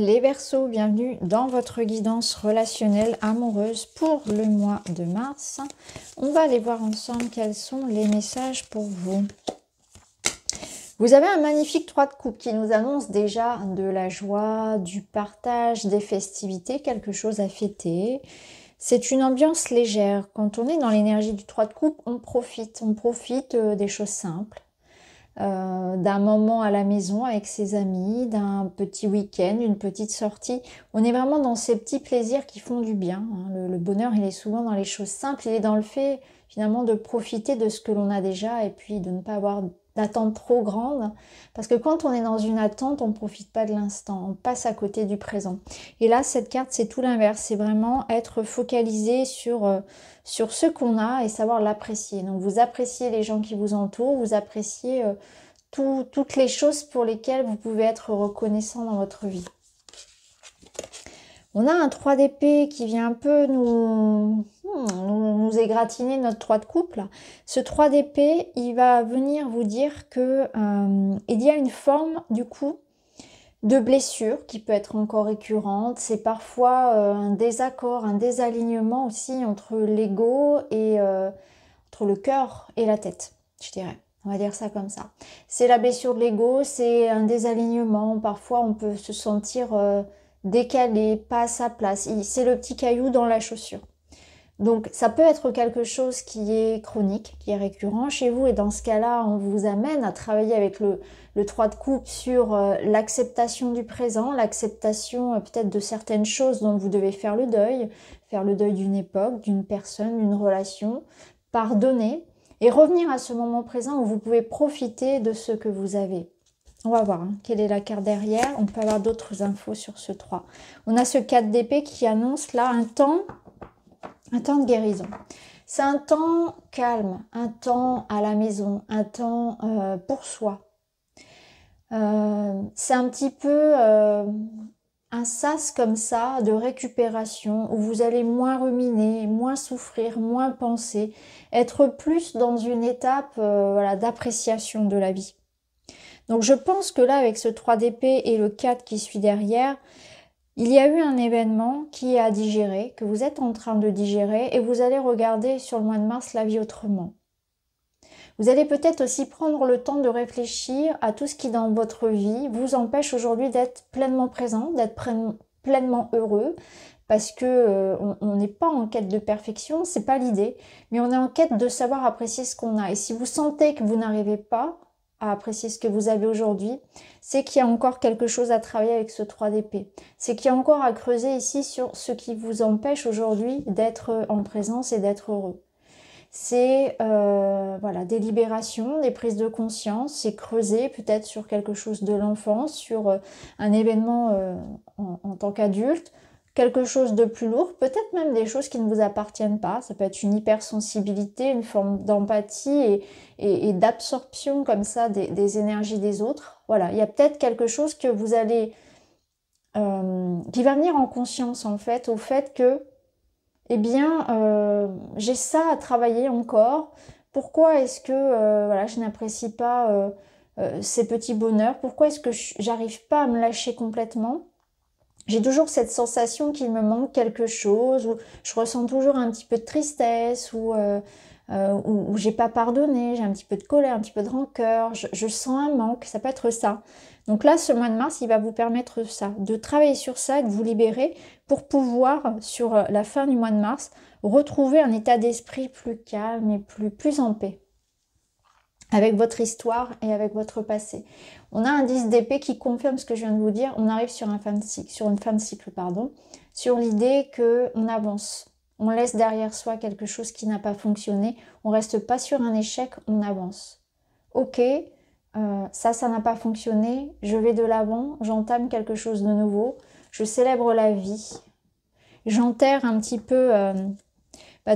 Les Verseaux, bienvenue dans votre guidance relationnelle amoureuse pour le mois de mars. On va aller voir ensemble quels sont les messages pour vous. Vous avez un magnifique 3 de coupe qui nous annonce déjà de la joie, du partage, des festivités, quelque chose à fêter. C'est une ambiance légère. Quand on est dans l'énergie du 3 de coupe, on profite des choses simples. D'un moment à la maison avec ses amis, d'un petit week-end, une petite sortie. On est vraiment dans ces petits plaisirs qui font du bien. Le bonheur, il est souvent dans les choses simples, il est dans le fait finalement de profiter de ce que l'on a déjà et puis de ne pas avoir d'attente trop grande. Parce que quand on est dans une attente, on ne profite pas de l'instant, on passe à côté du présent. Et là, cette carte, c'est tout l'inverse. C'est vraiment être focalisé sur ce qu'on a et savoir l'apprécier. Donc vous appréciez les gens qui vous entourent, vous appréciez toutes les choses pour lesquelles vous pouvez être reconnaissant dans votre vie. On a un 3 d'épée qui vient un peu nous égratigner notre 3 de coupe. Là. Ce 3 d'épée, il va venir vous dire que il y a une forme du coup de blessure qui peut être encore récurrente. C'est parfois un désaccord, un désalignement aussi entre l'ego et entre le cœur et la tête, je dirais. On va dire ça comme ça. C'est la blessure de l'ego, c'est un désalignement. Parfois, on peut se sentir décalé, pas à sa place. C'est le petit caillou dans la chaussure. Donc, ça peut être quelque chose qui est chronique, qui est récurrent chez vous. Et dans ce cas-là, on vous amène à travailler avec le 3 de coupe sur l'acceptation du présent, l'acceptation peut-être de certaines choses dont vous devez faire le deuil d'une époque, d'une personne, d'une relation, pardonner et revenir à ce moment présent où vous pouvez profiter de ce que vous avez. On va voir quelle est la carte derrière. On peut avoir d'autres infos sur ce 3. On a ce 4 d'épée qui annonce là un temps de guérison. C'est un temps calme, un temps à la maison, un temps pour soi. C'est un petit peu un sas comme ça de récupération où vous allez moins ruminer, moins souffrir, moins penser, être plus dans une étape d'appréciation de la vie. Donc je pense que là, avec ce 3 d'épée et le 4 qui suit derrière, il y a eu un événement qui est à digérer, que vous êtes en train de digérer, et vous allez regarder sur le mois de mars la vie autrement. Vous allez peut-être aussi prendre le temps de réfléchir à tout ce qui dans votre vie vous empêche aujourd'hui d'être pleinement présent, d'être pleinement heureux, parce que on n'est pas en quête de perfection, c'est pas l'idée, mais on est en quête de savoir apprécier ce qu'on a. Et si vous sentez que vous n'arrivez pas à apprécier ce que vous avez aujourd'hui, c'est qu'il y a encore quelque chose à travailler avec ce 3 d'épée. C'est qu'il y a encore à creuser ici sur ce qui vous empêche aujourd'hui d'être en présence et d'être heureux. C'est des libérations, des prises de conscience, c'est creuser peut-être sur quelque chose de l'enfance, sur un événement en tant qu'adulte, quelque chose de plus lourd, peut-être même des choses qui ne vous appartiennent pas. Ça peut être une hypersensibilité, une forme d'empathie et d'absorption comme ça des énergies des autres. Voilà, il y a peut-être quelque chose que vous allez qui va venir en conscience en fait, au fait que j'ai ça à travailler encore. Pourquoi est-ce que je n'apprécie pas ces petits bonheurs? Pourquoi est-ce que j'arrive pas à me lâcher complètement? J'ai toujours cette sensation qu'il me manque quelque chose, ou je ressens toujours un petit peu de tristesse, ou j'ai pas pardonné, j'ai un petit peu de colère, un petit peu de rancœur, je sens un manque, ça peut être ça. Donc là, ce mois de mars, il va vous permettre ça, de travailler sur ça et de vous libérer pour pouvoir, sur la fin du mois de mars, retrouver un état d'esprit plus calme et plus en paix avec votre histoire et avec votre passé. On a un 10 d'épée qui confirme ce que je viens de vous dire. On arrive sur une fin de cycle, sur l'idée qu'on avance. On laisse derrière soi quelque chose qui n'a pas fonctionné. On reste pas sur un échec, on avance. Ok, ça n'a pas fonctionné. Je vais de l'avant, j'entame quelque chose de nouveau. Je célèbre la vie. J'enterre un petit peu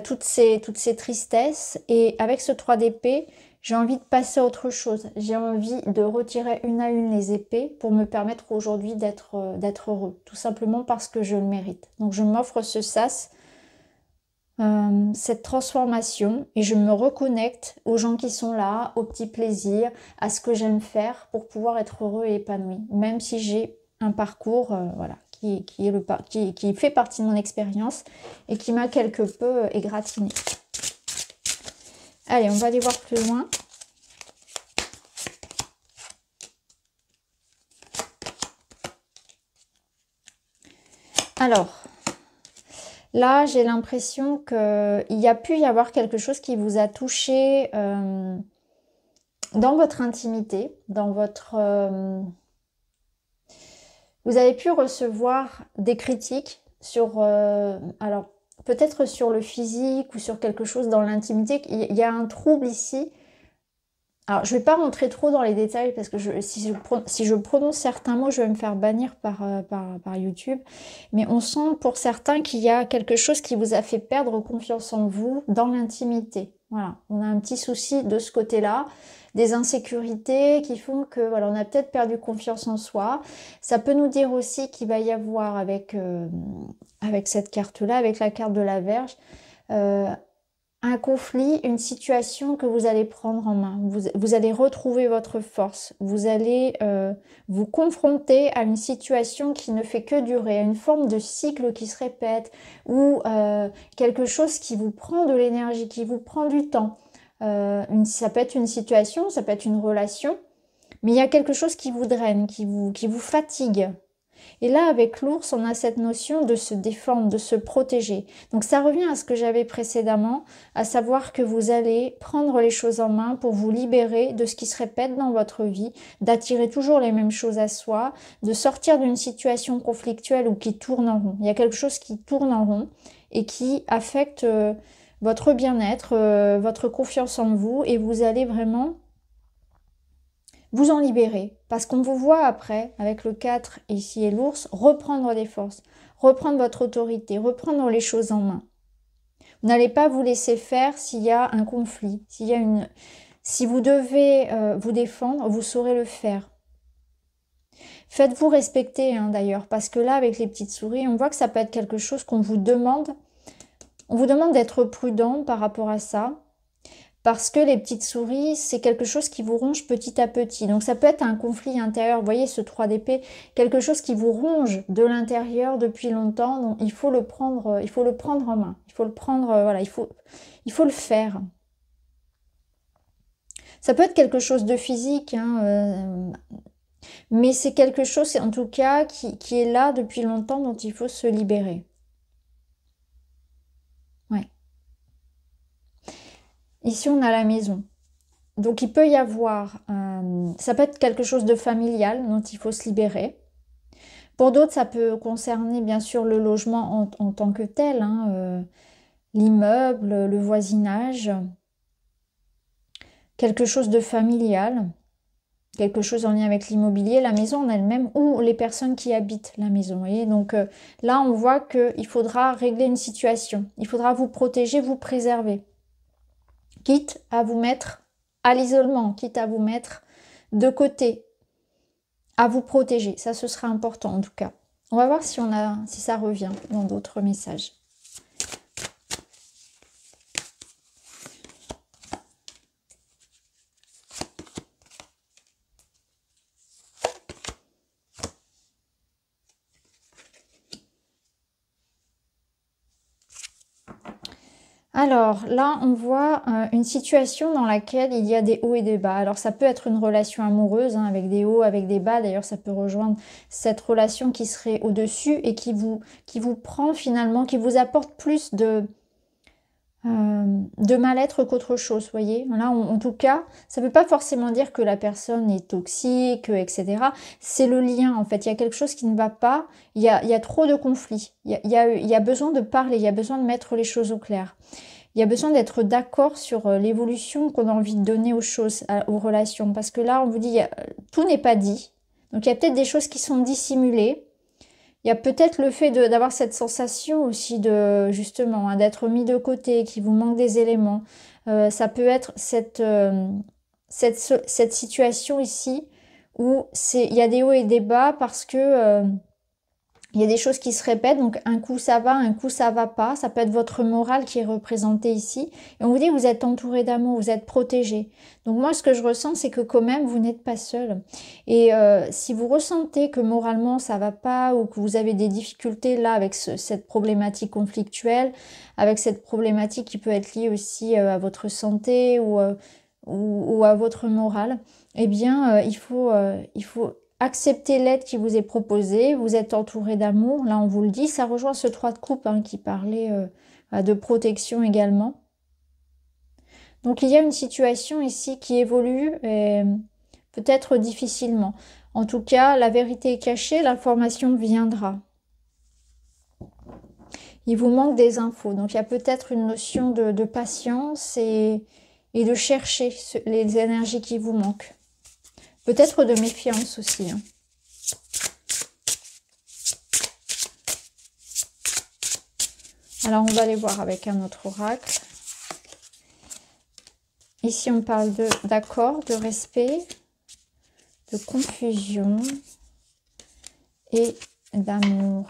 toutes ces tristesses. Et avec ce 3 d'épée, j'ai envie de passer à autre chose. J'ai envie de retirer une à une les épées pour me permettre aujourd'hui d'être heureux. Tout simplement parce que je le mérite. Donc je m'offre ce sas, cette transformation, et je me reconnecte aux gens qui sont là, aux petits plaisirs, à ce que j'aime faire pour pouvoir être heureux et épanoui. Même si j'ai un parcours voilà, qui fait partie de mon expérience et qui m'a quelque peu égratigné. Allez, on va aller voir plus loin. Alors, là, j'ai l'impression qu'il y a pu y avoir quelque chose qui vous a touché dans votre intimité, dans votre... vous avez pu recevoir des critiques sur... alors, peut-être sur le physique ou sur quelque chose dans l'intimité. Il y a un trouble ici. Alors, je ne vais pas rentrer trop dans les détails parce que si je prononce certains mots, je vais me faire bannir par YouTube. Mais on sent pour certains qu'il y a quelque chose qui vous a fait perdre confiance en vous dans l'intimité. Voilà, on a un petit souci de ce côté-là, des insécurités qui font que voilà, on a peut-être perdu confiance en soi. Ça peut nous dire aussi qu'il va y avoir avec cette carte-là, avec la carte de la Vierge, un conflit, une situation que vous allez prendre en main. Vous allez retrouver votre force. Vous allez vous confronter à une situation qui ne fait que durer, à une forme de cycle qui se répète ou quelque chose qui vous prend de l'énergie, qui vous prend du temps. Ça peut être une situation, ça peut être une relation, mais il y a quelque chose qui vous draine, qui vous fatigue. Et là, avec l'ours, on a cette notion de se défendre, de se protéger. Donc ça revient à ce que j'avais précédemment, à savoir que vous allez prendre les choses en main pour vous libérer de ce qui se répète dans votre vie, d'attirer toujours les mêmes choses à soi, de sortir d'une situation conflictuelle ou qui tourne en rond. Il y a quelque chose qui tourne en rond et qui affecte votre bien-être, votre confiance en vous, et vous allez vraiment vous en libérer, parce qu'on vous voit après, avec le 4 ici et l'ours, reprendre des forces, reprendre votre autorité, reprendre les choses en main. Vous n'allez pas vous laisser faire s'il y a un conflit, si vous devez vous défendre, vous saurez le faire. Faites-vous respecter d'ailleurs, parce que là, avec les petites souris, on voit que ça peut être quelque chose qu'on vous demande. On vous demande d'être prudent par rapport à ça. Parce que les petites souris, c'est quelque chose qui vous ronge petit à petit. Donc ça peut être un conflit intérieur. Vous voyez ce 3 d'épée, quelque chose qui vous ronge de l'intérieur depuis longtemps. Donc il faut le prendre en main. Il faut le prendre, voilà, il faut le faire. Ça peut être quelque chose de physique, mais c'est quelque chose en tout cas qui est là depuis longtemps, dont il faut se libérer. Ouais. Ici, on a la maison. Donc, il peut y avoir, ça peut être quelque chose de familial dont il faut se libérer. Pour d'autres, ça peut concerner bien sûr le logement en tant que tel, l'immeuble, le voisinage, quelque chose de familial, quelque chose en lien avec l'immobilier, la maison en elle-même ou les personnes qui habitent la maison. Vous voyez, donc là, on voit qu'il faudra régler une situation. Il faudra vous protéger, vous préserver. Quitte à vous mettre à l'isolement, quitte à vous mettre de côté, à vous protéger. Ça, ce sera important en tout cas. On va voir si ça revient dans d'autres messages. Alors là, on voit une situation dans laquelle il y a des hauts et des bas. Alors ça peut être une relation amoureuse avec des hauts, avec des bas. D'ailleurs, ça peut rejoindre cette relation qui serait au-dessus et qui vous prend finalement, qui vous apporte plus de mal-être qu'autre chose, vous voyez. Là, en tout cas, ça ne veut pas forcément dire que la personne est toxique, etc. C'est le lien, en fait. Il y a quelque chose qui ne va pas. Il y a trop de conflits. Il y a besoin de parler, il y a besoin de mettre les choses au clair. Il y a besoin d'être d'accord sur l'évolution qu'on a envie de donner aux choses, aux relations. Parce que là, on vous dit, tout n'est pas dit. Donc, il y a peut-être des choses qui sont dissimulées. Il y a peut-être le fait d'avoir cette sensation aussi de, justement, d'être mis de côté, qu'il vous manque des éléments. Ça peut être cette situation ici où il y a des hauts et des bas parce que Il y a des choses qui se répètent, donc un coup ça va, un coup ça va pas. Ça peut être votre morale qui est représentée ici. Et on vous dit que vous êtes entouré d'amour, vous êtes protégé. Donc moi, ce que je ressens, c'est que quand même, vous n'êtes pas seul. Et si vous ressentez que moralement ça va pas ou que vous avez des difficultés là avec cette problématique conflictuelle, avec cette problématique qui peut être liée aussi à votre santé ou à votre morale, eh bien, il faut acceptez l'aide qui vous est proposée, vous êtes entouré d'amour, là on vous le dit, ça rejoint ce 3 de coupe hein, qui parlait de protection également. Donc il y a une situation ici qui évolue, peut-être difficilement. En tout cas, la vérité est cachée, l'information viendra. Il vous manque des infos, donc il y a peut-être une notion de patience et de chercher les énergies qui vous manquent. Peut-être de méfiance aussi. Hein. Alors, on va aller voir avec un autre oracle. Ici, on parle d'accord, de respect, de confusion et d'amour.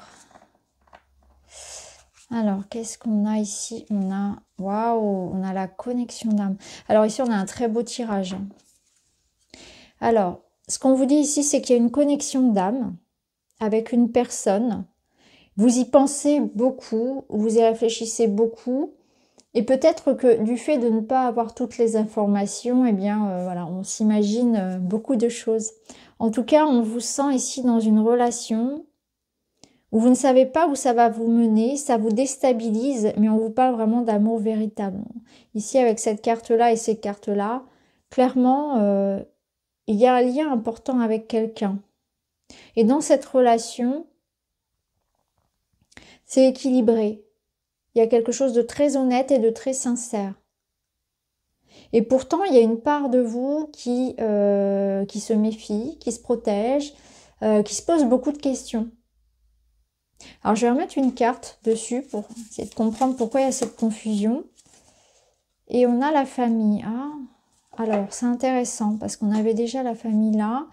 Alors, qu'est-ce qu'on a ici? On a, waouh, on a la connexion d'âme. Alors ici, on a un très beau tirage. Alors, ce qu'on vous dit ici, c'est qu'il y a une connexion d'âme avec une personne. Vous y pensez beaucoup, vous y réfléchissez beaucoup. Et peut-être que du fait de ne pas avoir toutes les informations, eh bien, voilà, on s'imagine beaucoup de choses. En tout cas, on vous sent ici dans une relation où vous ne savez pas où ça va vous mener, ça vous déstabilise, mais on vous parle vraiment d'amour véritable. Ici, avec cette carte-là et ces cartes-là, clairement, il y a un lien important avec quelqu'un. Et dans cette relation, c'est équilibré. Il y a quelque chose de très honnête et de très sincère. Et pourtant, il y a une part de vous qui se méfie, qui se protège, qui se pose beaucoup de questions. Alors, je vais remettre une carte dessus pour essayer de comprendre pourquoi il y a cette confusion. Et on a la famille. Ah, alors, c'est intéressant parce qu'on avait déjà la famille là.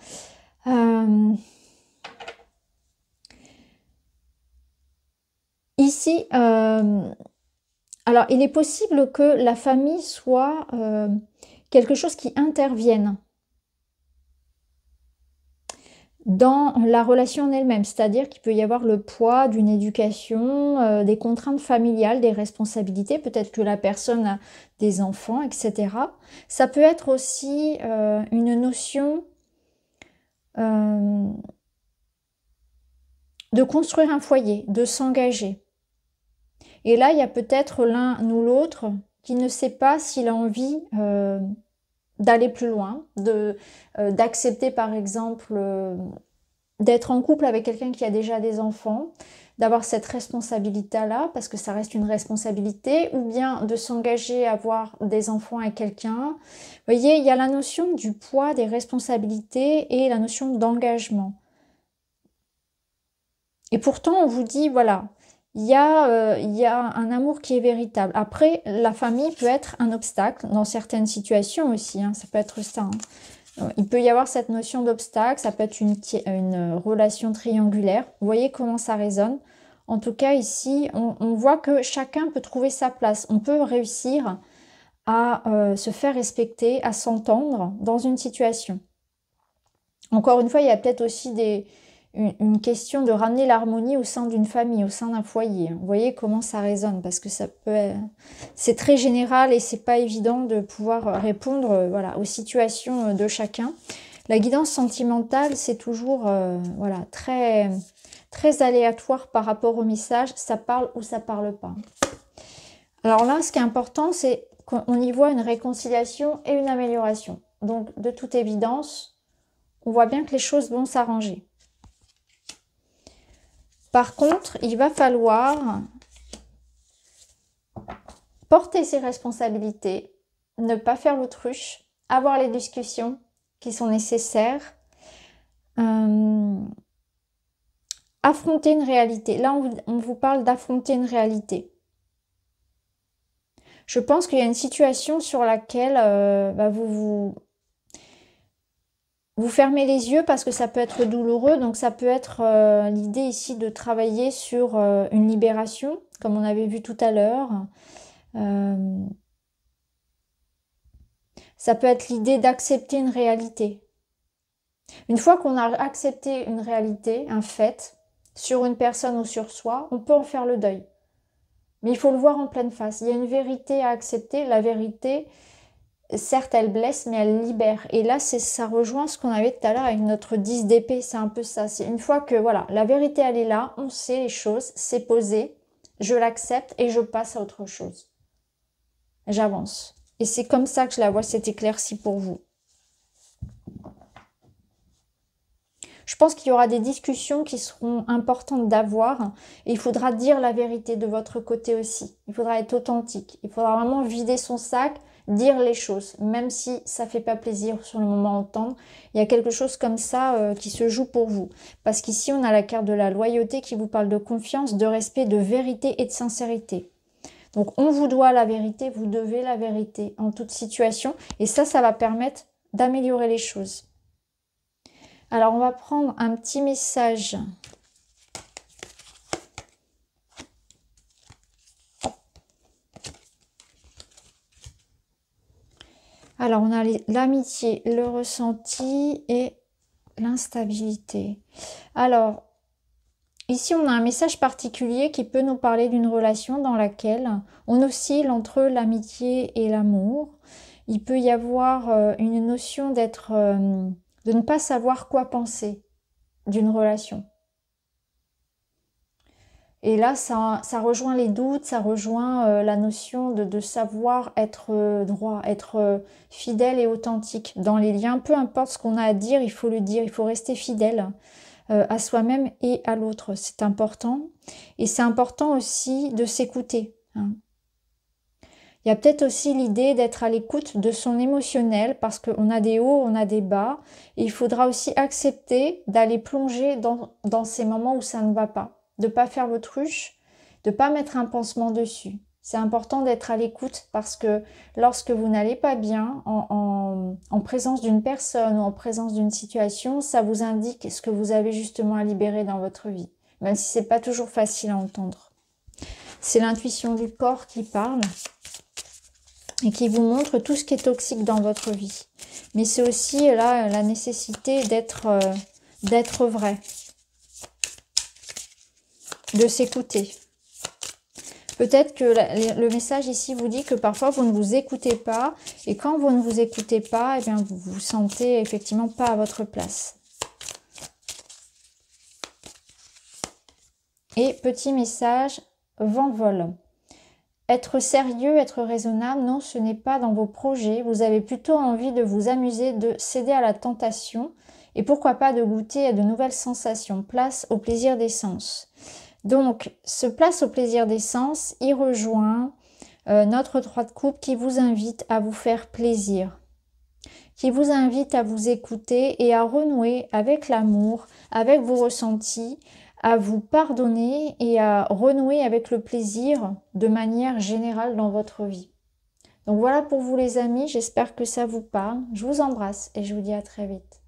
Ici, alors, il est possible que la famille soit quelque chose qui intervienne dans la relation en elle-même, c'est-à-dire qu'il peut y avoir le poids d'une éducation, des contraintes familiales, des responsabilités, peut-être que la personne a des enfants, etc. Ça peut être aussi une notion de construire un foyer, de s'engager. Et là, il y a peut-être l'un ou l'autre qui ne sait pas s'il a envie d'aller plus loin, d'accepter par exemple d'être en couple avec quelqu'un qui a déjà des enfants, d'avoir cette responsabilité-là, parce que ça reste une responsabilité, ou bien de s'engager à avoir des enfants avec quelqu'un. Vous voyez, il y a la notion du poids des responsabilités et la notion d'engagement. Et pourtant, on vous dit, voilà, il y a un amour qui est véritable. Après, la famille peut être un obstacle dans certaines situations aussi, hein, ça peut être ça. Hein. Il peut y avoir cette notion d'obstacle, ça peut être une relation triangulaire. Vous voyez comment ça résonne. En tout cas, ici, on voit que chacun peut trouver sa place. On peut réussir à se faire respecter, à s'entendre dans une situation. Encore une fois, il y a peut-être aussi une question de ramener l'harmonie au sein d'une famille, au sein d'un foyer. Vous voyez comment ça résonne, parce que c'est très général et c'est pas évident de pouvoir répondre voilà, aux situations de chacun. La guidance sentimentale, c'est toujours voilà, très, très aléatoire par rapport au message. Ça parle ou ça parle pas. Alors là, ce qui est important, c'est qu'on y voit une réconciliation et une amélioration. Donc, de toute évidence, on voit bien que les choses vont s'arranger. Par contre, il va falloir porter ses responsabilités, ne pas faire l'autruche, avoir les discussions qui sont nécessaires, affronter une réalité. Là, on vous parle d'affronter une réalité. Je pense qu'il y a une situation sur laquelle Vous fermez les yeux parce que ça peut être douloureux, donc ça peut être l'idée ici de travailler sur une libération, comme on avait vu tout à l'heure. Ça peut être l'idée d'accepter une réalité. Une fois qu'on a accepté une réalité, un fait, sur une personne ou sur soi, on peut en faire le deuil. Mais il faut le voir en pleine face. Il y a une vérité à accepter. La vérité, certes, elle blesse, mais elle libère. Et là, ça rejoint ce qu'on avait tout à l'heure avec notre 10 d'épée. C'est un peu ça. C'est une fois que, voilà, la vérité, elle est là, on sait les choses, c'est posé, je l'accepte et je passe à autre chose. J'avance. Et c'est comme ça que je la vois, c'est éclairci pour vous. Je pense qu'il y aura des discussions qui seront importantes d'avoir. Et il faudra dire la vérité de votre côté aussi. Il faudra être authentique. Il faudra vraiment vider son sac, dire les choses. Même si ça fait pas plaisir sur le moment à entendre. Il y a quelque chose comme ça qui se joue pour vous. Parce qu'ici, on a la carte de la loyauté qui vous parle de confiance, de respect, de vérité et de sincérité. Donc, on vous doit la vérité, vous devez la vérité en toute situation. Et ça va permettre d'améliorer les choses. Alors, on va prendre un petit message. Alors, on a l'amitié, le ressenti et l'instabilité. Alors, ici, on a un message particulier qui peut nous parler d'une relation dans laquelle on oscille entre l'amitié et l'amour. Il peut y avoir une notion de ne pas savoir quoi penser d'une relation. Et là, ça rejoint les doutes, ça rejoint la notion de savoir être droit, être fidèle et authentique dans les liens. Peu importe ce qu'on a à dire, il faut le dire, il faut rester fidèle à soi-même et à l'autre. C'est important. Et c'est important aussi de s'écouter. Hein. Il y a peut-être aussi l'idée d'être à l'écoute de son émotionnel parce qu'on a des hauts, on a des bas. Et il faudra aussi accepter d'aller plonger dans ces moments où ça ne va pas. De ne pas faire l'autruche, de ne pas mettre un pansement dessus. C'est important d'être à l'écoute parce que lorsque vous n'allez pas bien en présence d'une personne ou en présence d'une situation, ça vous indique ce que vous avez justement à libérer dans votre vie. Même si c'est pas toujours facile à entendre. C'est l'intuition du corps qui parle et qui vous montre tout ce qui est toxique dans votre vie. Mais c'est aussi là la nécessité d'être vrai, de s'écouter. Peut-être que le message ici vous dit que parfois vous ne vous écoutez pas et quand vous ne vous écoutez pas, eh bien vous vous sentez effectivement pas à votre place. Et petit message, vent-vol. Être sérieux, être raisonnable, non, ce n'est pas dans vos projets. Vous avez plutôt envie de vous amuser, de céder à la tentation et pourquoi pas de goûter à de nouvelles sensations. Place au plaisir des sens. Donc, ce place au plaisir des sens, il rejoint notre 3 de coupe qui vous invite à vous faire plaisir, qui vous invite à vous écouter et à renouer avec l'amour, avec vos ressentis, à vous pardonner et à renouer avec le plaisir de manière générale dans votre vie. Donc voilà pour vous les amis, j'espère que ça vous parle. Je vous embrasse et je vous dis à très vite.